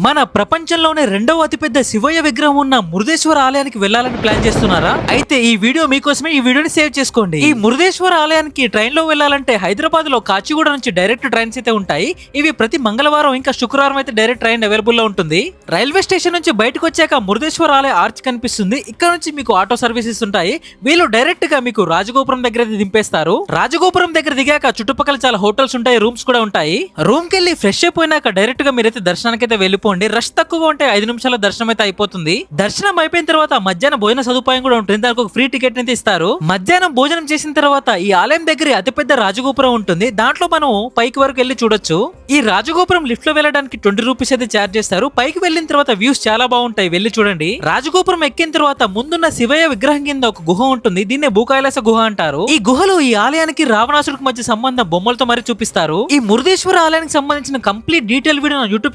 మన ప్రపంచంలోనే రెండవ అతిపెద్ద శివయ్య విగ్రహం ఉన్న మురుదేశ్వర ఆలయానికి వెళ్ళాలని ప్లాన్ చేస్తున్నారా? అయితే ఈ వీడియో మీకోసమే. ఈ వీడియోని సేవ్ చేసుకోండి. ఈ మురుదేశ్వర ఆలయానికి ట్రైన్ లో వెళ్ళాలంటే హైదరాబాద్ లో కాచిగూడ నుంచి డైరెక్ట్ ట్రైన్స్ అయితే ఉంటాయి. ఇవి ప్రతి మంగళవారం ఇంకా శుక్రవారం అయితే డైరెక్ట్ ట్రైన్ అవైలబుల్ లో ఉంటుంది. రైల్వే స్టేషన్ నుంచి బయటకు వచ్చాక మురుదేశ్వర ఆలయ ఆర్చ్ కనిపిస్తుంది. ఇక్కడ నుంచి మీకు ఆటో సర్వీసెస్ ఉంటాయి. వీళ్ళు డైరెక్ట్ గా మీకు రాజగోపురం దగ్గర దింపేస్తారు. రాజగోపురం దగ్గర దిగాక చుట్టుపక్కల చాలా హోటల్స్ ఉంటాయి, రూమ్స్ కూడా ఉంటాయి. రూమ్ కి వెళ్ళి ఫ్రెష్ అయిపోయినాక డైరెక్ట్ గా మీరైతే దర్శనానికి అయితే వెళ్ళిపోండి. రష్ తక్కువగా ఉంటే 5 నిమిషాల దర్శనం అయితే అయిపోతుంది. దర్శనం అయిపోయిన తర్వాత మధ్యాహ్నం భోజన సదుపాయం కూడా ఉంటుంది. దానికి ఒక ఫ్రీ టికెట్ అయితే ఇస్తారు. మధ్యాహ్నం భోజనం చేసిన తర్వాత ఈ ఆలయం దగ్గర అతిపెద్ద రాజగోపురం ఉంటుంది. దాంట్లో మనం పైకి వరకు వెళ్ళి చూడొచ్చు. ఈ రాజగోపురం లిఫ్ట్ లో వెళ్ళడానికి 20 రూపీస్ అయితే ఛార్జ్ చేస్తారు. పైకి వెళ్ళిన తర్వాత వ్యూస్ చాలా బాగుంటాయి, వెళ్ళి చూడండి. రాజగోపురం ఎక్కిన తర్వాత ముందున్న శివయ్య విగ్రహం కింద ఒక గుహ ఉంటుంది. దీన్నే భూకైలాస గుహ అంటారు. ఈ గుహలో ఈ ఆలయానికి రావణాసుడికి మధ్య సంబంధం బొమ్మలతో మరి చూపిస్తారు. ఈ మురుదేశ్వర ఆలయానికి సంబంధించిన కంప్లీట్ డీటెయిల్ వీడియో నా యూట్యూబ్